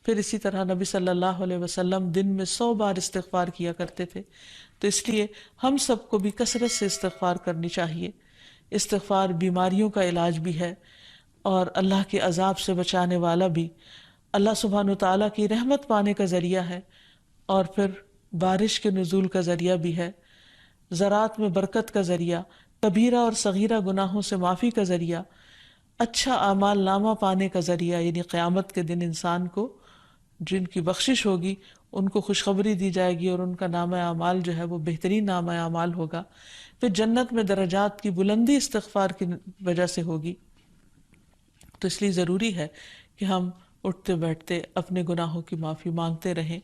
پھر اسی طرح نبی صلی اللہ علیہ وسلم دن میں 100 بار استغفار کیا کرتے تھے. تو اس لیے ہم سب کو بھی کثرت سے استغفار کرنی چاہیے. استغفار بیماریوں کا علاج بھی ہے اور اللہ کے عذاب سے بچانے والا بھی، اللہ سبحانہ وتعالیٰ کی رحمت پانے کا ذریعہ ہے، اور پھر بارش کے نزول کا ذریعہ بھی ہے، زراعت میں برکت کا ذریعہ، کبیرہ اور صغیرہ گناہوں سے معافی کا ذریعہ، اچھا اعمال نامہ پانے کا ذریعہ، یعنی قیامت کے دن انسان کو جن کی بخشش ہوگی ان کو خوشخبری دی جائے گی اور ان کا نامہ اعمال جو ہے وہ بہترین نامہ اعمال ہوگا. پھر جنت میں درجات کی بلندی استغفار کی وجہ سے ہوگی. تو اس لیے ضروری ہے کہ ہم اٹھتے بیٹھتے اپنے گناہوں کی معافی مانگتے رہیں،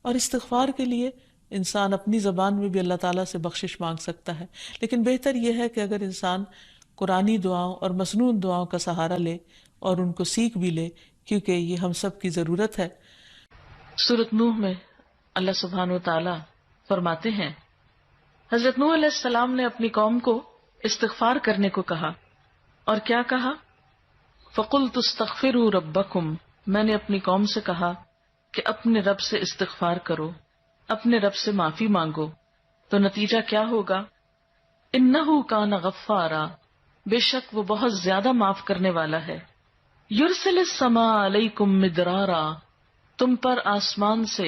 اور استغفار کے لیے انسان اپنی زبان میں بھی اللہ تعالیٰ سے بخشش مانگ سکتا ہے، لیکن بہتر یہ ہے کہ اگر انسان قرآنی دعاؤں اور مسنون دعاؤں کا سہارا لے اور ان کو سیکھ بھی لے، کیونکہ یہ ہم سب کی ضرورت ہے. سورۃ نوح میں اللہ سبحانہ و تعالیٰ فرماتے ہیں، حضرت نوح علیہ السلام نے اپنی قوم کو استغفار کرنے کو کہا، اور کیا کہا؟ فَقُلْتُ اسْتَغْفِرُوا رَبَّكُمْ، میں نے اپنی قوم سے کہا کہ اپنے رب سے استغفار کرو، اپنے رب سے معافی مانگو. تو نتیجہ کیا ہوگا؟ إِنَّهُ كَانَ غَفَّارًا، بے شک وہ بہت زیادہ معاف کرنے والا ہے. يُرْسِلِ السَّمَاءَ عَلَيْكُمْ مِدْرَارًا، تم پر آسمان سے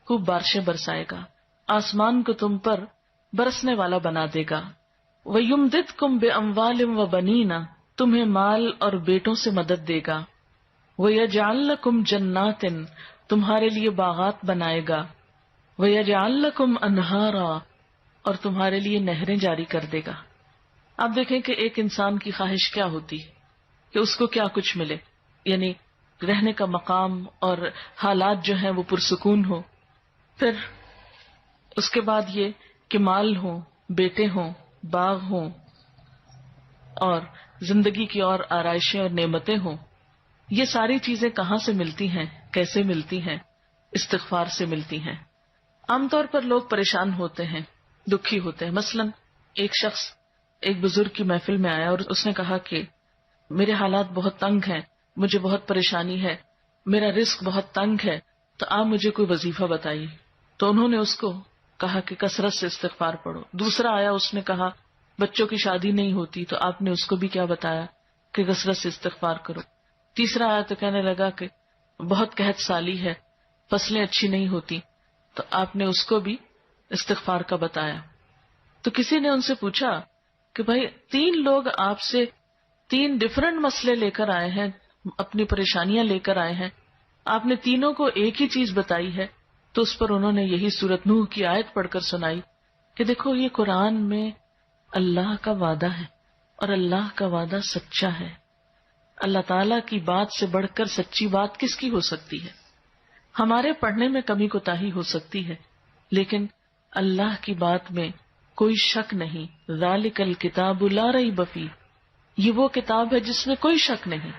خوب بارشیں برسائے گا، آسمان کو تم پر برسنے والا بنا دے گا. وَيُمْدِدْكُمْ بِأَمْوَالٍ وَبَنِينَ، تمہیں مال اور بیٹوں سے مدد دے گا. وَيَجْعَلْ لَكُمْ جَنَّاتٍ، تمہارے لیے باغات بنائے گا. وَيَجْعَلْ لَكُمْ أَنْهَارًا، اور تمہارے لیے نہریں جاری کر دے گا. آپ دیکھیں کہ ایک انسان کی خواہش کیا ہوتی ہے کہ اس کو کیا کچھ ملے، یعنی رہنے کا مقام اور حالات جو ہیں وہ پرسکون ہو. پھر اس کے بعد یہ کہ مال ہوں، بیٹے ہوں، باغ ہوں، اور زندگی کی اور آرائشیں اور نعمتیں ہوں. یہ ساری چیزیں کہاں سے ملتی ہیں، کیسے ملتی ہیں؟ استغفار سے ملتی ہیں. عام طور پر لوگ پریشان ہوتے ہیں، دکھی ہوتے ہیں. مثلا ایک شخص ایک بزرگ کی محفل میں آیا اور اس نے کہا کہ میرے حالات بہت تنگ ہیں، مجھے بہت پریشانی ہے، میرا رزق بہت تنگ ہے، تو آپ مجھے کوئی وظیفہ بتائیے. تو انہوں نے اس کو کہا کہ کثرت سے استغفار پڑھو. دوسرا آیا، اس نے کہا بچوں کی شادی نہیں ہوتی، تو آپ نے اس کو بھی کیا بتایا کہ کثرت سے استغفار کرو. تیسرا آیا تو کہنے لگا کہ بہت قحط سالی ہے، فصلیں اچھی نہیں ہوتی، تو آپ نے اس کو بھی استغفار کا بتایا. تو کسی نے ان سے پوچھا کہ بھائی 3 لوگ آپ سے 3 ڈفرنٹ مسئلے لے کر آئے ہیں، اپنی پریشانیاں لے کر آئے ہیں، آپ نے تینوں کو ایک ہی چیز بتائی ہے. تو اس پر انہوں نے یہی سورۃ نوح کی آیت پڑھ کر سنائی کہ دیکھو یہ قرآن میں اللہ کا وعدہ ہے، اور اللہ کا وعدہ سچا ہے. اللہ تعالیٰ کی بات سے بڑھ کر سچی بات کس کی ہو سکتی ہے؟ ہمارے پڑھنے میں کمی کوتاہی ہو سکتی ہے، لیکن اللہ کی بات میں کوئی شک نہیں. ذالک الکتاب لا ریب فیہ، یہ وہ کتاب ہے جس میں کوئی شک نہیں.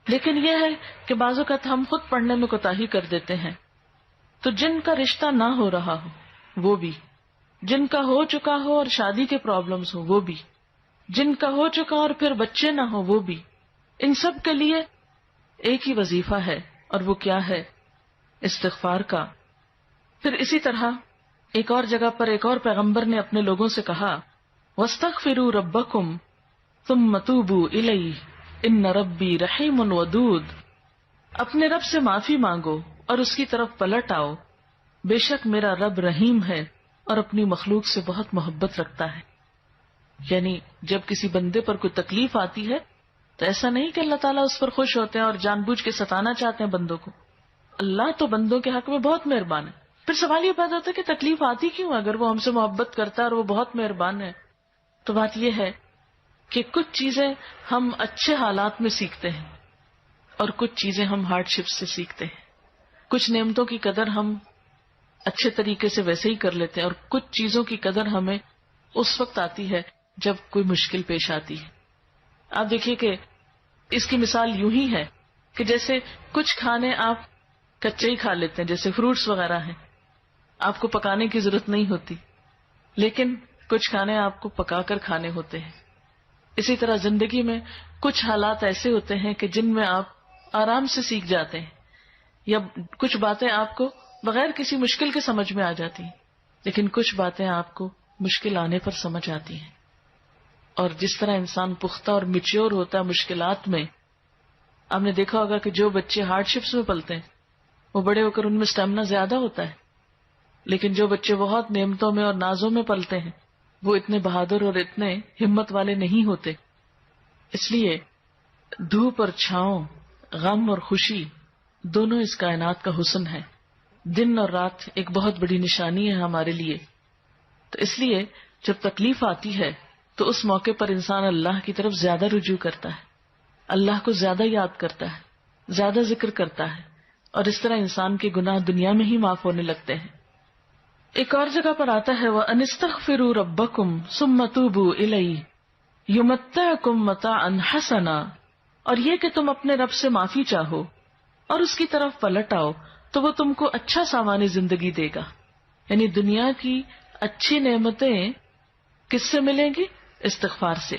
لیکن یہ ہے کہ بعض اوقات ہم خود پڑھنے میں کوتاہی کر دیتے ہیں. تو جن کا رشتہ نہ ہو رہا ہو وہ بھی، جن کا ہو چکا ہو اور شادی کے پرابلمز ہو وہ بھی، جن کا ہو چکا اور پھر بچے نہ ہو وہ بھی، ان سب کے لیے ایک ہی وظیفہ ہے، اور وہ کیا ہے؟ استغفار کا. پھر اسی طرح ایک اور جگہ پر ایک اور پیغمبر نے اپنے لوگوں سے کہا وَاسْتَغْفِرُوا رَبَّكُمْ ثُمَّ تُوبُوا إِلَيْهِ إِنَّ رَبِّي رَحِيمٌ وَدُودٌ، اپنے رب سے معافی مانگو اور اس کی طرف پلٹ آؤ، بے شک میرا رب رحیم ہے اور اپنی مخلوق سے بہت محبت رکھتا ہے. یعنی جب کسی بندے پر کوئی تکلیف آتی ہے تو ایسا نہیں کہ اللہ تعالیٰ اس پر خوش ہوتے ہیں اور جان بوجھ کے ستانا چاہتے ہیں بندوں کو. اللہ تو بندوں کے حق میں بہت مہربان ہے. پھر سوال یہ پیدا ہوتا ہے کہ تکلیف آتی کیوں؟ اگر وہ ہم سے محبت کرتا ہے اور وہ بہت مہربان ہے. تو بات یہ ہے کہ کچھ چیزیں ہم اچھے حالات میں سیکھتے ہیں اور کچھ چیزیں ہم ہارڈ شپ سے سیکھتے ہیں. کچھ نعمتوں کی قدر ہم اچھے طریقے سے ویسے ہی کر لیتے ہیں، اور کچھ چیزوں کی قدر ہمیں اس وقت آتی ہے جب کوئی مشکل پیش آتی ہے. آپ دیکھیے کہ اس کی مثال یوں ہی ہے کہ جیسے کچھ کھانے آپ کچے ہی کھا لیتے ہیں، جیسے فروٹس وغیرہ ہیں، آپ کو پکانے کی ضرورت نہیں ہوتی، لیکن کچھ کھانے آپ کو پکا کر کھانے ہوتے ہیں. اسی طرح زندگی میں کچھ حالات ایسے ہوتے ہیں کہ جن میں آپ آرام سے سیکھ جاتے ہیں. یا کچھ باتیں آپ کو بغیر کسی مشکل کے سمجھ میں آ جاتی ہیں، لیکن کچھ باتیں آپ کو مشکل آنے پر سمجھ آتی ہیں. اور جس طرح انسان پختہ اور میچیور ہوتا ہے مشکلات میں، آپ نے دیکھا ہوگا کہ جو بچے ہارڈ شپس میں پلتے ہیں وہ بڑے ہو کر ان میں اسٹیمنا زیادہ ہوتا ہے، لیکن جو بچے بہت نعمتوں میں اور نازوں میں پلتے ہیں وہ اتنے بہادر اور اتنے ہمت والے نہیں ہوتے. اس لیے دھوپ اور چھاؤں، غم اور خوشی، دونوں اس کائنات کا حسن ہے. دن اور رات ایک بہت بڑی نشانی ہے ہمارے لیے. تو اس لیے جب تکلیف آتی ہے تو اس موقع پر انسان اللہ کی طرف زیادہ رجوع کرتا ہے، اللہ کو زیادہ یاد کرتا ہے، زیادہ ذکر کرتا ہے، اور اس طرح انسان کے گناہ دنیا میں ہی معاف ہونے لگتے ہیں. ایک اور جگہ پر آتا ہے وَأَنِ اسْتَغْفِرُوا رَبَّكُمْ ثُمَّ تُوبُوا إِلَيْهِ يُمَتِّعْكُمْ مَتَاعًا حَسَنًا، اور یہ کہ تم اپنے رب سے معافی چاہو اور اس کی طرف پلٹ آؤ تو وہ تم کو اچھا سامان زندگی دے گا. یعنی دنیا کی اچھی نعمتیں کس سے ملیں گی؟ استغفار سے.